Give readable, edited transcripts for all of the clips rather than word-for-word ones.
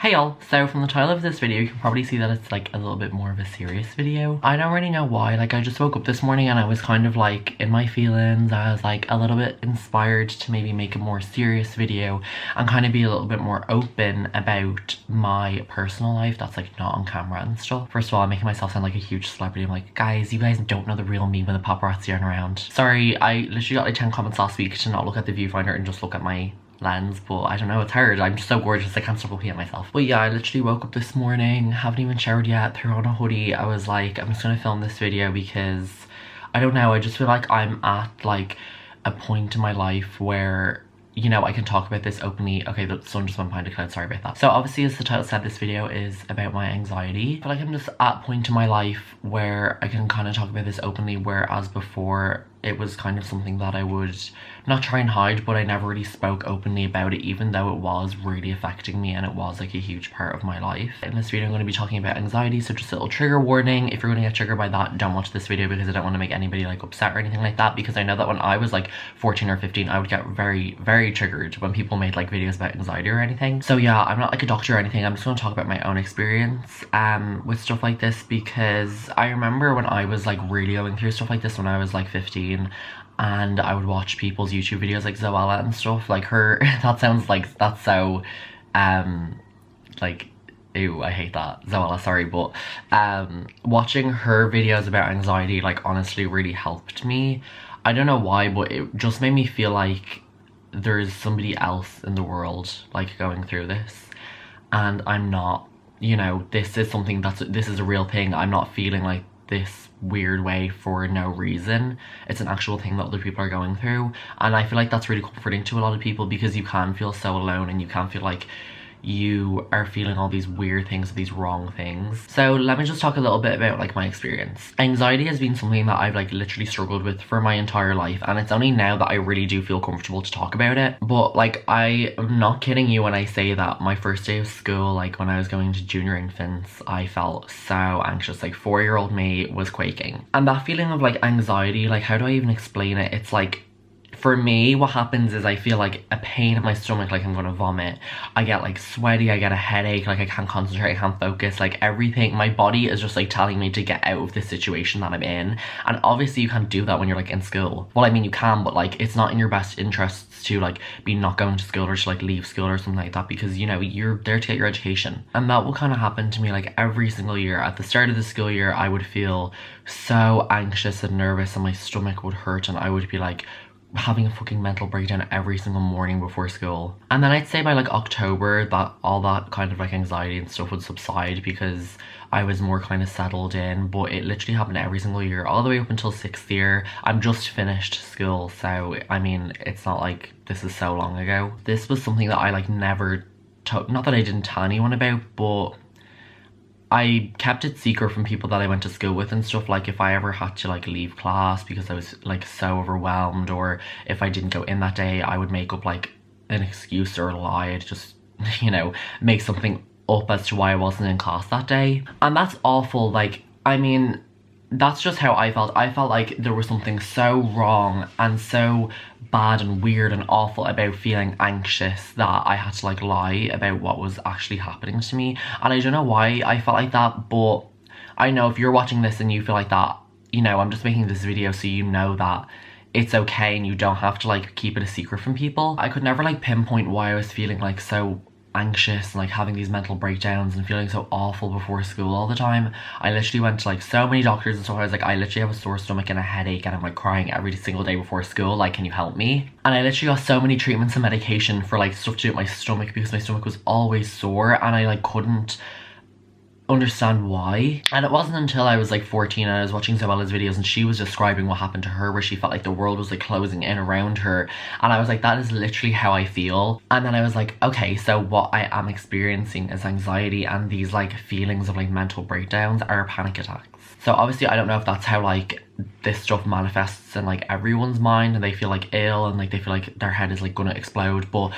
Hey y'all, so from the title of this video you can probably see that it's like a little bit more of a serious video. I don't really know why, like I just woke up this morning and I was kind of like in my feelings. I was like a little bit inspired to maybe make a more serious video and kind of be a little bit more open about my personal life that's like not on camera and stuff. First of all, I'm making myself sound like a huge celebrity. I'm like, guys, you guys don't know the real me when the paparazzi aren't around. Sorry, I literally got like 10 comments last week to not look at the viewfinder and just look at my lens, but I don't know, it's hard. I'm just so gorgeous I can't stop looking at myself. But yeah, I literally woke up this morning, haven't even showered yet, threw on a hoodie. I was like, I'm just gonna film this video because I don't know, I just feel like I'm at like a point in my life where, you know, I can talk about this openly. Okay, the sun just went behind a cloud, sorry about that. So obviously, as the title said, this video is about my anxiety. I feel like I'm just at a point in my life where I can kind of talk about this openly, whereas before it was kind of something that I would not try and hide, but I never really spoke openly about it, even though it was really affecting me and it was like a huge part of my life. In this video I'm going to be talking about anxiety, so just a little trigger warning. If you're going to get triggered by that, don't watch this video, because I don't want to make anybody like upset or anything like that, because I know that when I was like 14 or 15 I would get very triggered when people made like videos about anxiety or anything. So yeah, I'm not like a doctor or anything, I'm just going to talk about my own experience with stuff like this, because I remember when I was like really going through stuff like this when I was like 15, and I would watch people's YouTube videos like Zoella and stuff, like her, that sounds like, that's so, like, ew, I hate that, Zoella, sorry, but, watching her videos about anxiety, like, honestly really helped me. I don't know why, but it just made me feel like there's somebody else in the world, like, going through this, and I'm not, you know, this is something this is a real thing. I'm not feeling like this weird way for no reason. It's an actual thing that other people are going through, and I feel like that's really comforting to a lot of people, because you can feel so alone and you can feel like you are feeling all these weird things, these wrong things. So let me just talk a little bit about like my experience. Anxiety has been something that I've like literally struggled with for my entire life, and it's only now that I really do feel comfortable to talk about it. But like, I am not kidding you when I say that my first day of school, like when I was going to junior infants, I felt so anxious. Like 4-year-old me was quaking. And that feeling of like anxiety, like how do I even explain it? It's like, for me, what happens is I feel like a pain in my stomach, like I'm gonna vomit. I get like sweaty, I get a headache, like I can't concentrate, I can't focus, like everything, my body is just like telling me to get out of this situation that I'm in. And obviously you can't do that when you're like in school. Well, I mean you can, but like it's not in your best interests to like be not going to school or to like leave school or something like that, because you know, you're there to get your education. And that will kind of happen to me like every single year. At the start of the school year, I would feel so anxious and nervous and my stomach would hurt, and I would be like having a fucking mental breakdown every single morning before school. And then I'd say by like October that all that kind of like anxiety and stuff would subside, because I was more kind of settled in. But it literally happened every single year all the way up until 6th year. I'm just finished school, so I mean it's not like this is so long ago. This was something that I like never not that I didn't tell anyone about, but I kept it secret from people that I went to school with and stuff. Like if I ever had to like leave class because I was like so overwhelmed, or if I didn't go in that day, I would make up like an excuse or a lie. I'd just, you know, make something up as to why I wasn't in class that day. And that's awful. Like, I mean, that's just how I felt. I felt like there was something so wrong and so bad and weird and awful about feeling anxious that I had to like lie about what was actually happening to me. And I don't know why I felt like that, but I know if you're watching this and you feel like that, you know, I'm just making this video so you know that it's okay and you don't have to like keep it a secret from people. I could never like pinpoint why I was feeling like so anxious and like having these mental breakdowns and feeling so awful before school all the time. I literally went to like so many doctors and stuff. I was like, I literally have a sore stomach and a headache and I'm like crying every single day before school, like can you help me? And I literally got so many treatments and medication for like stuff to do with my stomach, because my stomach was always sore and I like couldn't understand why. And it wasn't until I was like 14 and I was watching Zoella's videos and she was describing what happened to her, where she felt like the world was like closing in around her, and I was like, that is literally how I feel. And then I was like, okay, so what I am experiencing is anxiety, and these like feelings of like mental breakdowns are panic attacks. So obviously I don't know if that's how like this stuff manifests in like everyone's mind and they feel like ill and like they feel like their head is like gonna explode, but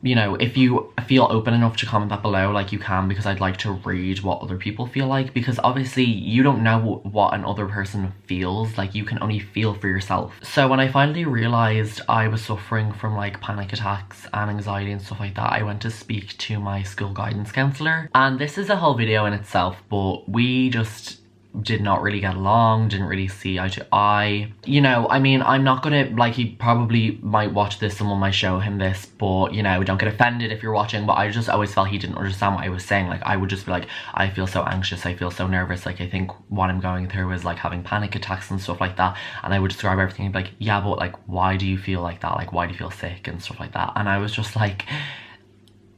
you know, if you feel open enough to comment that below, like, you can, because I'd like to read what other people feel like, because obviously you don't know what another person feels, like, you can only feel for yourself. So when I finally realized I was suffering from like panic attacks and anxiety and stuff like that, I went to speak to my school guidance counselor, and this is a whole video in itself, but we just did not really get along, didn't really see eye to eye. You know, I mean, I'm not gonna, like, he probably might watch this, someone might show him this, but, you know, don't get offended if you're watching, but I just always felt he didn't understand what I was saying. Like, I would just be like, I feel so anxious, I feel so nervous, like, I think what I'm going through is like having panic attacks and stuff like that, and I would describe everything and be like, yeah, but like, why do you feel like that? Like, why do you feel sick and stuff like that? And I was just like,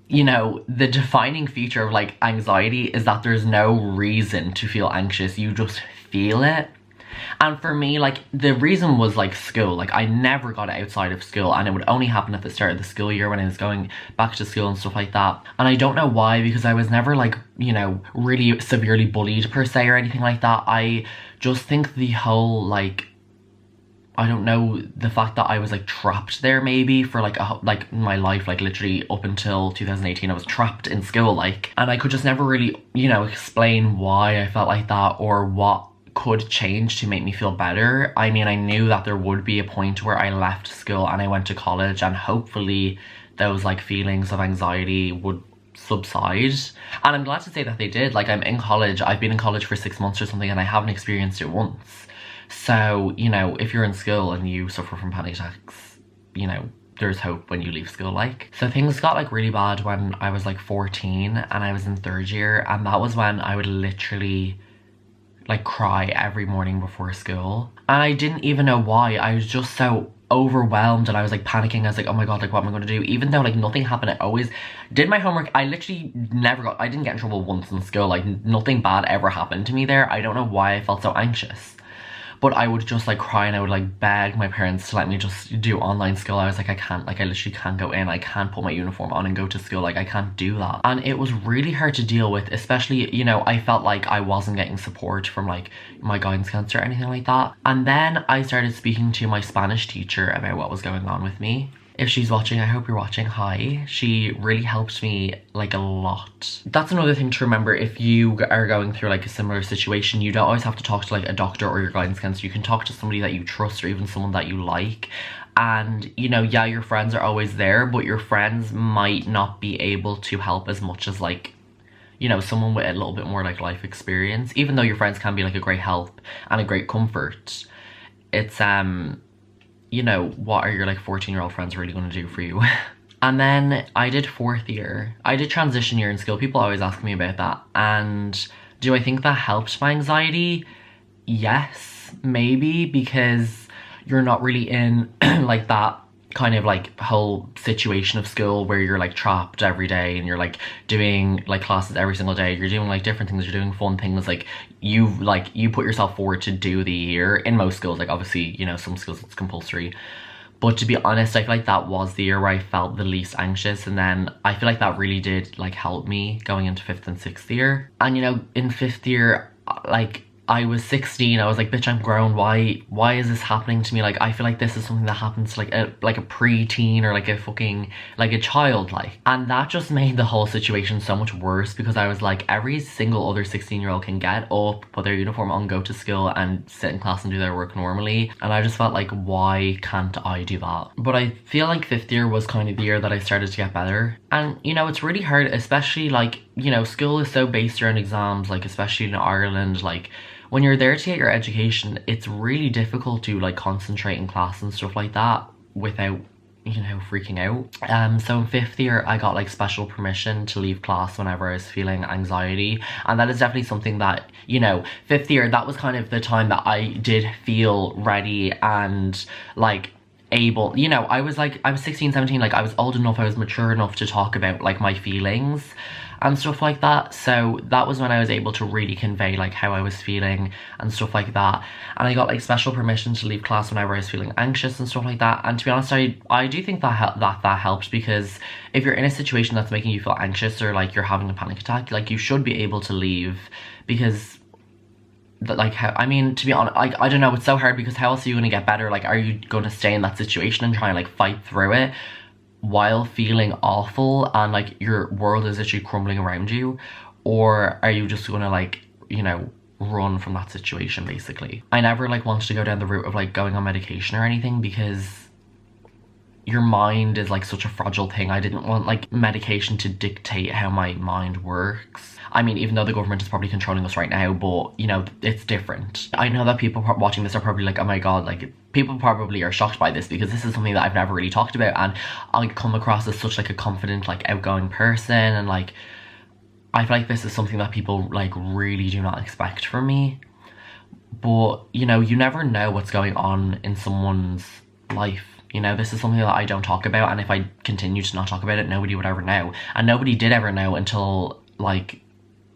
you know, the defining feature of like anxiety is that there's no reason to feel anxious, you just feel it. And for me, like, the reason was like school. Like, I never got it outside of school, and it would only happen at the start of the school year when I was going back to school and stuff like that. And I don't know why, because I was never like, you know, really severely bullied per se or anything like that. I just think the whole, like, I don't know, the fact that I was like trapped there maybe for like my life, like literally up until 2018 I was trapped in school, like, and I could just never really, you know, explain why I felt like that or what could change to make me feel better. I mean, I knew that there would be a point where I left school and I went to college, and hopefully those like feelings of anxiety would subside, and I'm glad to say that they did. Like, I'm in college, I've been in college for 6 months or something, and I haven't experienced it once. So, you know, if you're in school and you suffer from panic attacks, you know, there's hope when you leave school, like. So things got like really bad when I was like 14 and I was in 3rd year, and that was when I would literally like cry every morning before school. And I didn't even know why. I was just so overwhelmed, and I was like panicking. I was like, oh my god, like, what am I going to do? Even though like nothing happened, I always did my homework. I literally I didn't get in trouble once in school. Like, nothing bad ever happened to me there. I don't know why I felt so anxious. But I would just like cry, and I would like beg my parents to let me just do online school. I was like, I can't, like, I literally can't go in. I can't put my uniform on and go to school. Like, I can't do that. And it was really hard to deal with, especially, you know, I felt like I wasn't getting support from like my guidance counselor or anything like that. And then I started speaking to my Spanish teacher about what was going on with me. If she's watching, I hope you're watching, hi. She really helped me like a lot. That's another thing to remember. If you are going through like a similar situation, you don't always have to talk to like a doctor or your guidance counselor. You can talk to somebody that you trust, or even someone that you like. And, you know, yeah, your friends are always there, but your friends might not be able to help as much as like, you know, someone with a little bit more like life experience. Even though your friends can be like a great help and a great comfort, it's you know, what are your like 14-year-old friends really going to do for you? And then I did 4th year. I did transition year in school. People always ask me about that. And do I think that helped my anxiety? Yes, maybe, because you're not really in like that kind of like whole situation of school where you're like trapped every day and you're like doing like classes every single day. You're doing like different things, you're doing fun things, like you put yourself forward to do the year in most schools. Like, obviously, you know, some schools it's compulsory, but to be honest, I feel like that was the year where I felt the least anxious. And then I feel like that really did like help me going into 5th and 6th year. And, you know, in 5th year, like, I was 16, I was like, bitch, I'm grown, why is this happening to me? Like, I feel like this is something that happens to like a pre-teen or like a fucking, like a child, like. And that just made the whole situation so much worse, because I was like, every single other 16-year-old can get up, put their uniform on, go to school and sit in class and do their work normally. And I just felt like, why can't I do that? But I feel like 5th year was kind of the year that I started to get better. And, you know, it's really hard, especially like, you know, school is so based around exams, like, especially in Ireland, like, when you're there to get your education, it's really difficult to like concentrate in class and stuff like that without, you know, freaking out. So in 5th year, I got like special permission to leave class whenever I was feeling anxiety. And that is definitely something that, you know, 5th year, that was kind of the time that I did feel ready and like able, you know, I was 16, 17, like I was old enough, I was mature enough to talk about like my feelings and stuff like that. So that was when I was able to really convey like how I was feeling and stuff like that. And I got like special permission to leave class whenever I was feeling anxious and stuff like that. And to be honest, I do think that that helped, because if you're in a situation that's making you feel anxious or like you're having a panic attack, like you should be able to leave, because like, how, I mean, to be honest, like, I don't know, it's so hard, because how else are you going to get better? Like, are you going to stay in that situation and try and like fight through it? while feeling awful and like your world is literally crumbling around you? Or are you just gonna like, you know, run from that situation basically? I never like wanted to go down the route of like going on medication or anything because your mind is like such a fragile thing. I didn't want like medication to dictate how my mind works. I mean, even though the government is probably controlling us right now, but you know, it's different. I know that people watching this are probably like, oh my god, like people probably are shocked by this because this is something that I've never really talked about, and I come across as such like a confident, like outgoing person, and like I feel like this is something that people like really do not expect from me. But you know, you never know what's going on in someone's life. You know, this is something that I don't talk about, and if I continue to not talk about it, nobody would ever know. And nobody did ever know until like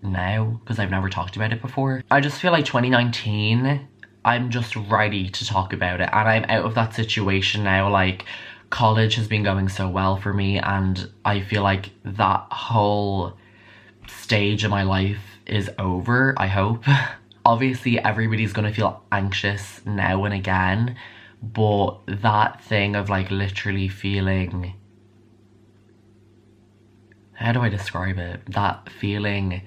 now, because I've never talked about it before. I just feel like 2019, I'm just ready to talk about it, and I'm out of that situation now. Like, college has been going so well for me, and I feel like that whole stage of my life is over, I hope. Obviously, everybody's gonna feel anxious now and again, but that thing of like literally feeling, how do I describe it? That feeling,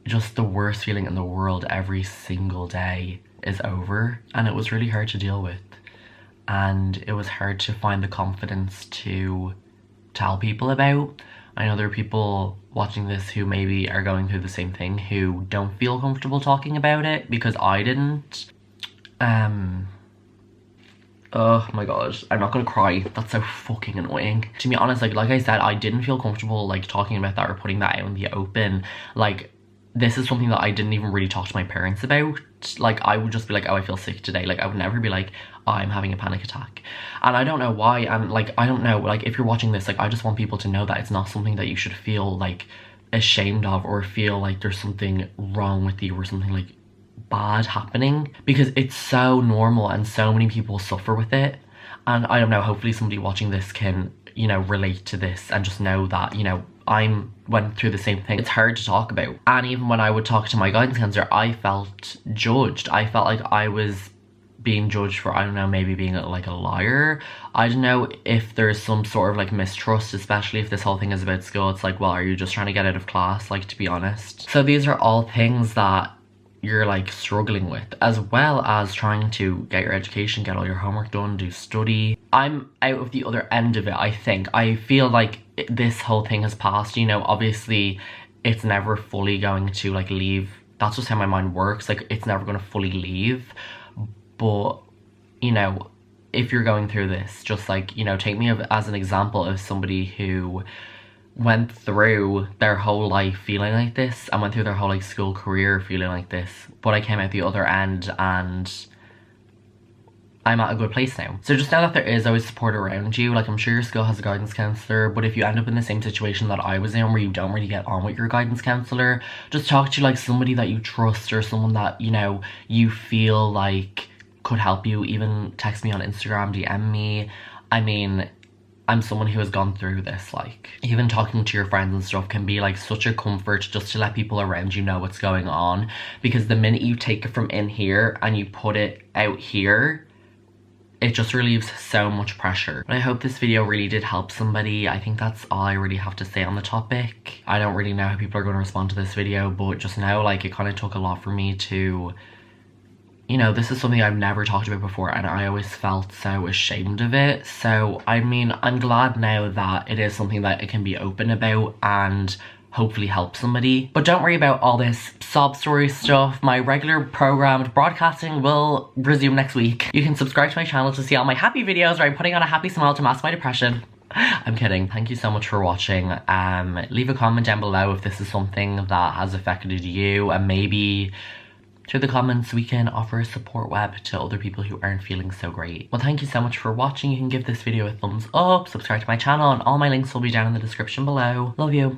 just the worst feeling in the world every single day is over, and it was really hard to deal with. And it was hard to find the confidence to tell people about. I know there are people watching this who maybe are going through the same thing, who don't feel comfortable talking about it, because I didn't. Oh my god, I'm not gonna cry. That's so fucking annoying. To be honest, like I said, I didn't feel comfortable like talking about that or putting that out in the open. Like, this is something that I didn't even really talk to my parents about. Like, I would just be like, oh, I feel sick today. Like, I would never be like, oh, I'm having a panic attack. And I don't know why. And like, I don't know, like if you're watching this, like I just want people to know that it's not something that you should feel like ashamed of, or feel like there's something wrong with you or something like bad happening, because it's so normal and so many people suffer with it. And I don't know, hopefully somebody watching this can, you know, relate to this and just know that, you know, went through the same thing. It's hard to talk about. And even when I would talk to my guidance counselor, I felt judged. I felt like I was being judged for, I don't know, maybe being like a liar. I don't know if there's some sort of like mistrust, especially if this whole thing is about school. It's like, well, are you just trying to get out of class? Like, to be honest. So these are all things that you're like struggling with, as well as trying to get your education, get all your homework done, do study. I'm out of the other end of it, I think. I feel like this whole thing has passed, you know. Obviously it's never fully going to like leave. That's just how my mind works. Like, it's never going to fully leave. But, you know, if you're going through this, just like, you know, take me as an example of somebody who went through their whole life feeling like this, and went through their whole like school career feeling like this, but I came out the other end and I'm at a good place now. So just know that there is always support around you. Like, I'm sure your school has a guidance counsellor, but if you end up in the same situation that I was in, where you don't really get on with your guidance counsellor, just talk to like somebody that you trust, or someone that, you know, you feel like could help you. Even text me on Instagram, DM me. I mean, I'm someone who has gone through this. Like, even talking to your friends and stuff can be like such a comfort, just to let people around you know what's going on, because the minute you take it from in here and you put it out here, it just relieves so much pressure. But I hope this video really did help somebody. I think that's all I really have to say on the topic. I don't really know how people are going to respond to this video, but just know, like, it kind of took a lot for me to, you know, this is something I've never talked about before, and I always felt so ashamed of it. So, I mean, I'm glad now that it is something that it can be open about and hopefully help somebody. But don't worry about all this sob story stuff. My regular programmed broadcasting will resume next week. You can subscribe to my channel to see all my happy videos where I'm putting on a happy smile to mask my depression. I'm kidding. Thank you so much for watching. Leave a comment down below if this is something that has affected you, and maybe through the comments we can offer a support web to other people who aren't feeling so great. Well, thank you so much for watching. You can give this video a thumbs up, subscribe to my channel, and all my links will be down in the description below. Love you.